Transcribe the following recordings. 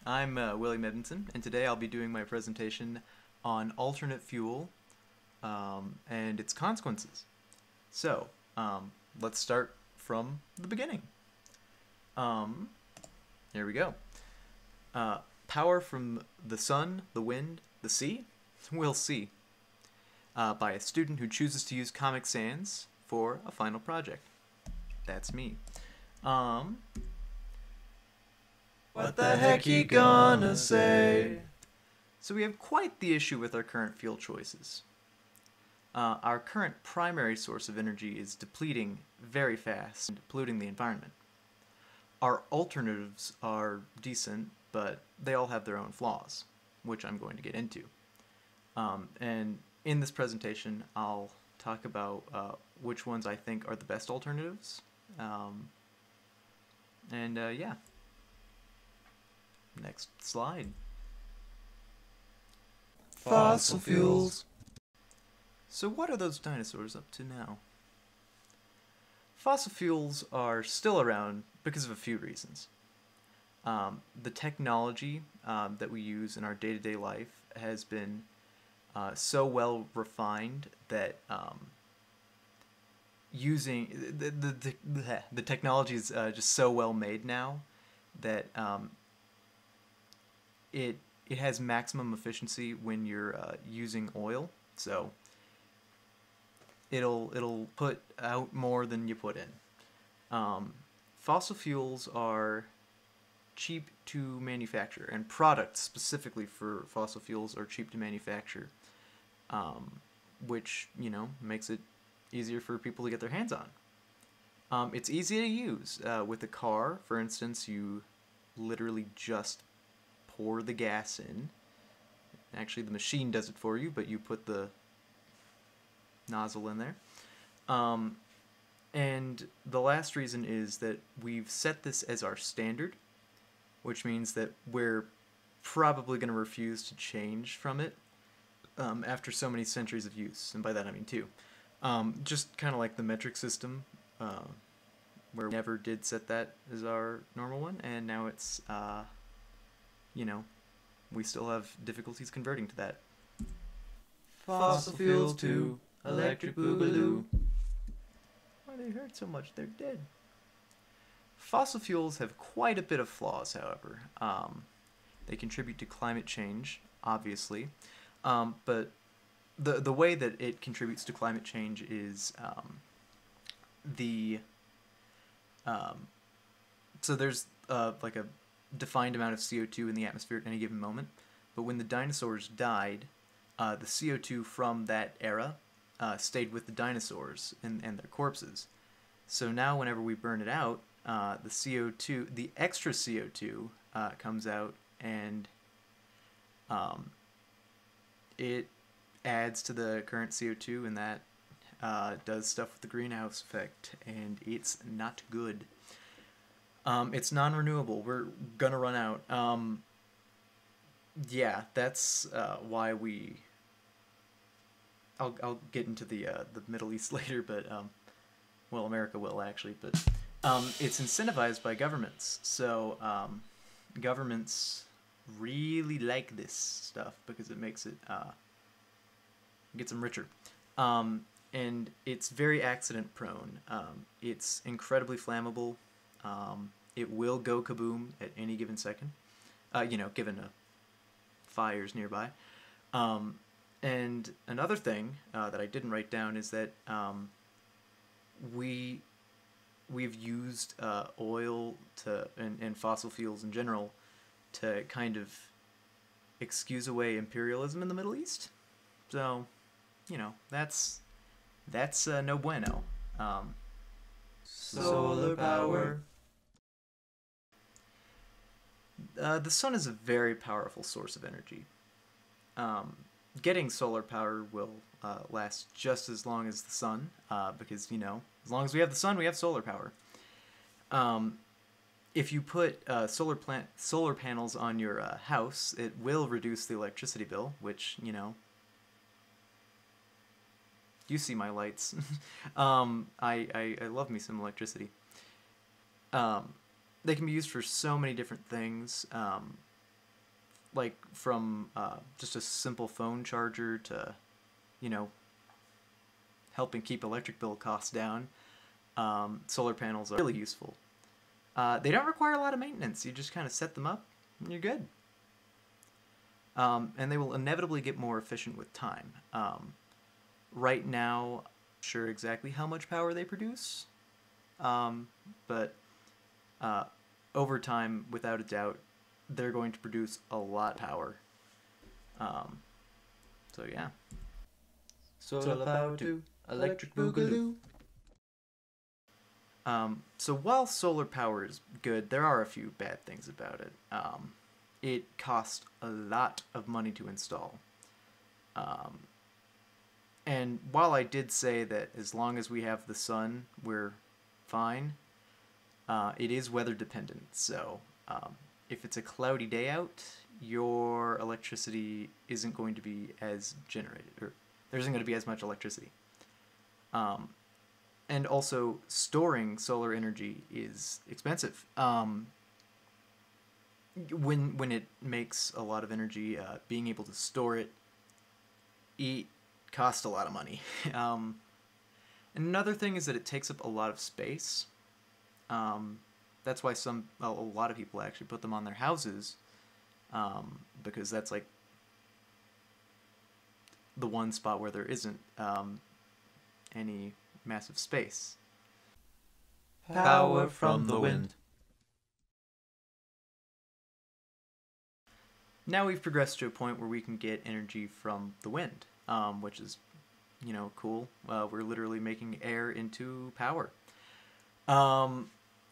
I'm William Edmundson, and today I'll be doing my presentation on alternate fuel and its consequences. So, let's start from the beginning. Here we go. Power from the sun, the wind, the sea? We'll see. By a student who chooses to use Comic Sans for a final project. That's me. What the heck you gonna say? So we have quite the issue with our current fuel choices. Our current primary source of energy is depleting very fast and polluting the environment. Our alternatives are decent, but they all have their own flaws, which I'm going to get into. And in this presentation, I'll talk about which ones I think are the best alternatives. Yeah. Next slide. Fossil fuels. So what are those dinosaurs up to now? Fossil fuels are still around because of a few reasons. The technology that we use in our day-to-day life has been so well refined that using the technology is just so well made now that it has maximum efficiency when you're using oil, so it'll put out more than you put in. Fossil fuels are cheap to manufacture, and products specifically for fossil fuels are cheap to manufacture, which, you know, makes it easier for people to get their hands on. It's easy to use. With a car, for instance, you literally just pour the gas in. Actually, the machine does it for you, but you put the nozzle in there. And the last reason is that we've set this as our standard, which means that we're probably going to refuse to change from it after so many centuries of use, and by that I mean two. Just kind of like the metric system, where we never did set that as our normal one, and now it's you know, we still have difficulties converting to that. Fossil fuels to electric boogaloo. Why they hurt so much? They're dead. Fossil fuels have quite a bit of flaws, however. They contribute to climate change, obviously, but the way that it contributes to climate change is so there's like a defined amount of CO2 in the atmosphere at any given moment, but when the dinosaurs died, the CO2 from that era stayed with the dinosaurs and their corpses. So now whenever we burn it out, the CO2, the extra CO2 comes out, and it adds to the current CO2, and that does stuff with the greenhouse effect, and it's not good. It's non-renewable. We're gonna run out. Yeah, that's why we... I'll get into the Middle East later, but well, America will actually, but it's incentivized by governments. So governments really like this stuff because it makes it gets them richer. And it's very accident prone. It's incredibly flammable. It will go kaboom at any given second, you know, given fires nearby. And another thing that I didn't write down is that we've used oil and fossil fuels in general to kind of excuse away imperialism in the Middle East. So, you know, that's no bueno. Solar power. The sun is a very powerful source of energy. Getting solar power will last just as long as the sun, because, you know, as long as we have the sun, we have solar power. If you put solar panels on your house, it will reduce the electricity bill, which, you know, you see my lights. I love me some electricity. They can be used for so many different things. like from just a simple phone charger to, you know, helping keep electric bill costs down, solar panels are really useful. They don't require a lot of maintenance. You just kind of set them up and you're good. And they will inevitably get more efficient with time. Right now, I'm not sure exactly how much power they produce, but over time, without a doubt, they're going to produce a lot of power. So yeah. Solar power to electric boogaloo. So while solar power is good, there are a few bad things about it. It costs a lot of money to install. And while I did say that as long as we have the sun, we're fine, it is weather dependent. So if it's a cloudy day out, your electricity isn't going to be as generated, or there isn't going to be as much electricity. And also, storing solar energy is expensive. When it makes a lot of energy, being able to store it, costs a lot of money. Another thing is that it takes up a lot of space. That's why a lot of people actually put them on their houses, because that's like the one spot where there isn't any massive space. Power from the wind. Now we've progressed to a point where we can get energy from the wind, which is, you know, cool. We're literally making air into power.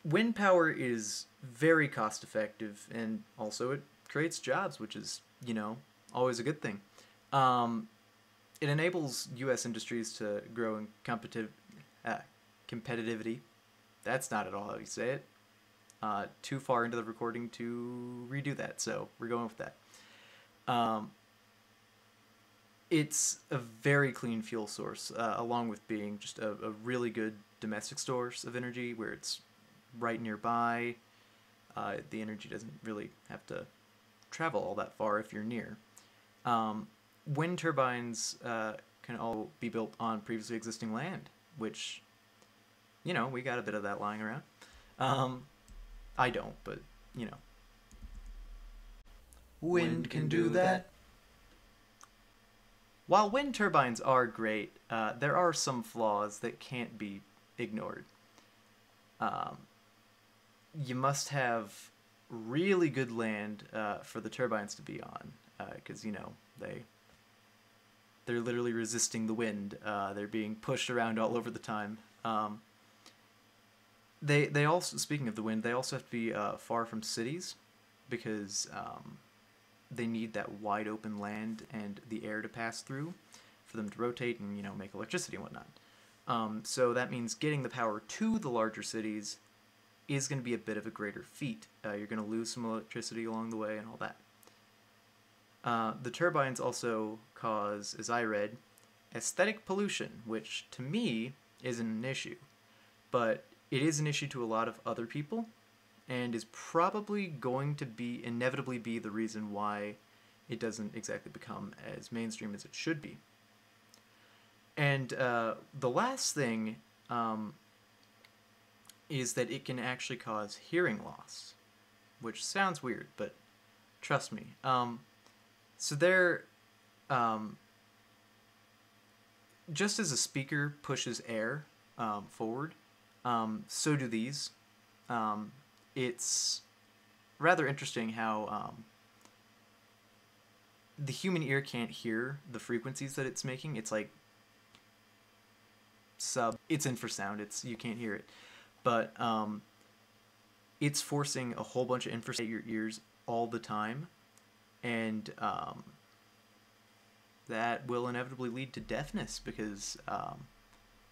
Wind power is very cost effective, and also it creates jobs, which is, you know, always a good thing. It enables U.S. industries to grow in competitivity. That's not at all how you say it. Too far into the recording to redo that, so we're going with that. It's a very clean fuel source, along with being just a really good domestic source of energy where it's right nearby. The energy doesn't really have to travel all that far if you're near. Wind turbines can all be built on previously existing land, which, you know, we got a bit of that lying around. I don't, but, you know. Wind can do that. While wind turbines are great, there are some flaws that can't be ignored. You must have really good land for the turbines to be on, because, you know, they're literally resisting the wind. They're being pushed around all over the time. They also, speaking of the wind, they also have to be far from cities, because they need that wide open land and the air to pass through for them to rotate and, you know, make electricity and whatnot. So that means getting the power to the larger cities is going to be a bit of a greater feat. You're going to lose some electricity along the way and all that. The turbines also cause, as I read, aesthetic pollution, which to me isn't an issue, but it is an issue to a lot of other people, and is probably going to inevitably be the reason why it doesn't exactly become as mainstream as it should be. And the last thing is that it can actually cause hearing loss, which sounds weird, but trust me. So there, just as a speaker pushes air forward, so do these. It's rather interesting how the human ear can't hear the frequencies that it's making. It's like it's infrasound. You can't hear it, but it's forcing a whole bunch of infrasound at your ears all the time, and that will inevitably lead to deafness, because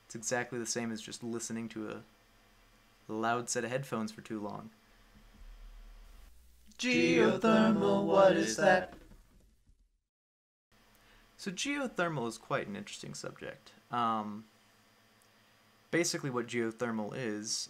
it's exactly the same as just listening to a loud set of headphones for too long. Geothermal, what is that? So geothermal is quite an interesting subject. Basically what geothermal is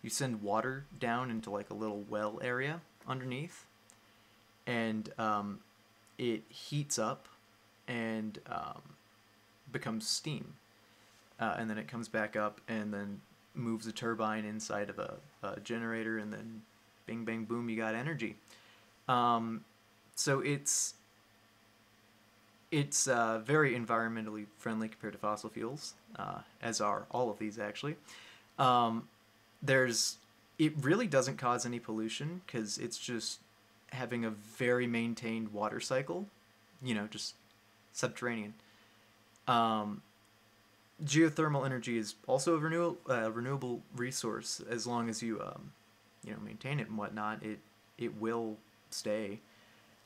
you send water down into like a little well area underneath, and it heats up and becomes steam, and then it comes back up and then moves a turbine inside of a generator, and then bing bang boom, you got energy. So it's very environmentally friendly compared to fossil fuels, as are all of these actually. It really doesn't cause any pollution because it's just having a very maintained water cycle, just subterranean. Geothermal energy is also a renewable resource. As long as you maintain it and whatnot, it will stay.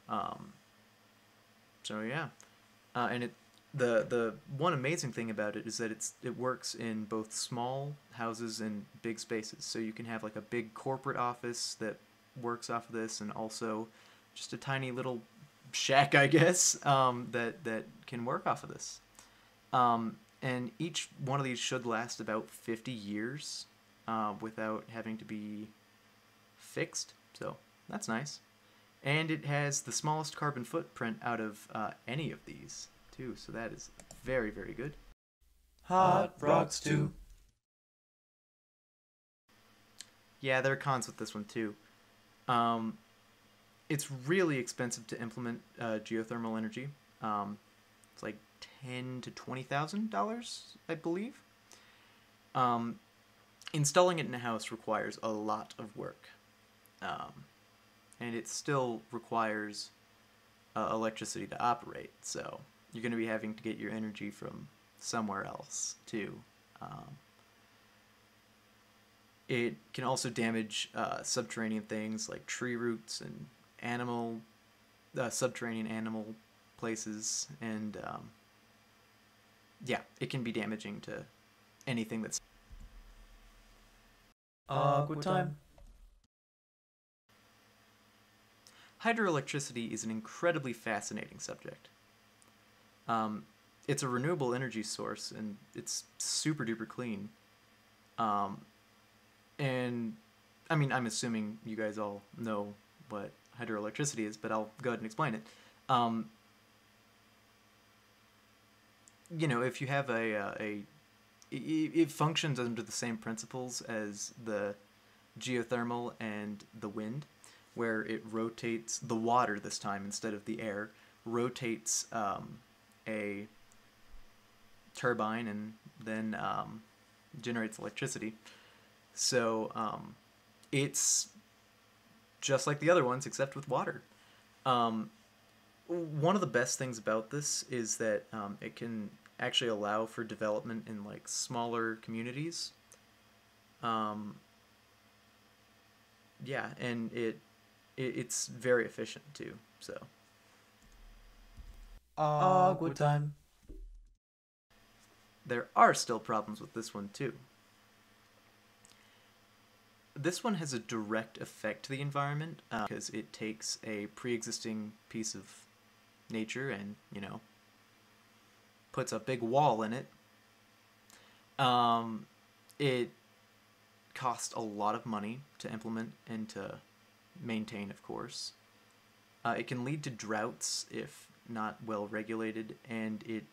So yeah, and the one amazing thing about it is that it works in both small houses and big spaces. So you can have like a big corporate office that works off of this, and also just a tiny little shack, I guess, that can work off of this. And each one of these should last about 50 years without having to be fixed. So that's nice. And it has the smallest carbon footprint out of any of these, too. So that is very, very good. Hot rocks too. Yeah, there are cons with this one, too. It's really expensive to implement geothermal energy. It's like $10,000 to $20,000, I believe. Installing it in a house requires a lot of work. And it still requires electricity to operate, so you're going to be having to get your energy from somewhere else, too. It can also damage subterranean things like tree roots and subterranean animal places, and yeah, it can be damaging to anything that's... Awkward time. Hydroelectricity is an incredibly fascinating subject. It's a renewable energy source, and it's super duper clean. And I mean, I'm assuming you guys all know what hydroelectricity is, but I'll go ahead and explain it. If you have it functions under the same principles as the geothermal and the wind, where it rotates the water this time instead of the air, rotates a turbine and then generates electricity. So it's just like the other ones, except with water. One of the best things about this is that it can actually allow for development in like smaller communities. Yeah, and it's very efficient too. So Awkward time. there are still problems with this one too. This one has a direct effect to the environment because it takes a pre-existing piece of nature and, puts a big wall in it. It costs a lot of money to implement and to maintain, of course. It can lead to droughts if not well regulated, and it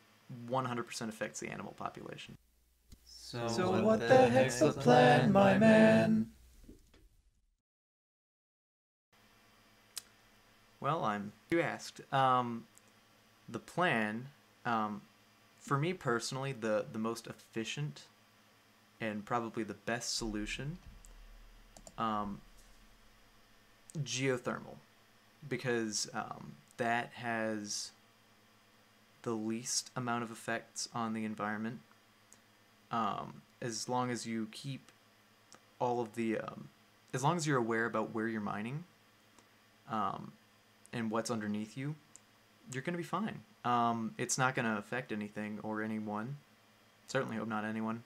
100% affects the animal population. So what the heck's the plan, my man? Well, you asked. The plan, for me personally, the most efficient and probably the best solution, geothermal, because that has the least amount of effects on the environment. As long as you keep all of the, as long as you're aware about where you're mining, and what's underneath you, you're going to be fine. It's not going to affect anything or anyone. Certainly hope not anyone.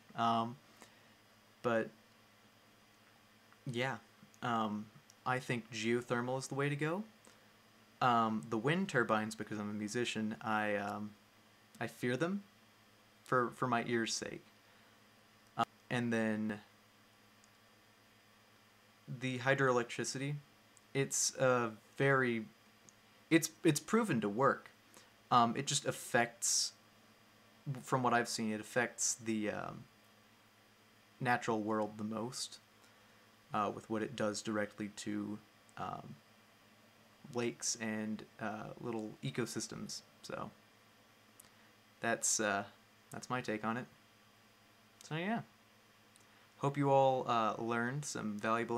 But yeah, I think geothermal is the way to go. The wind turbines, because I'm a musician, I fear them for my ears' sake. And then the hydroelectricity, it's very, it's proven to work. It just affects, from what I've seen, it affects the natural world the most, with what it does directly to lakes and little ecosystems. So that's my take on it. So yeah, hope you all learned some valuable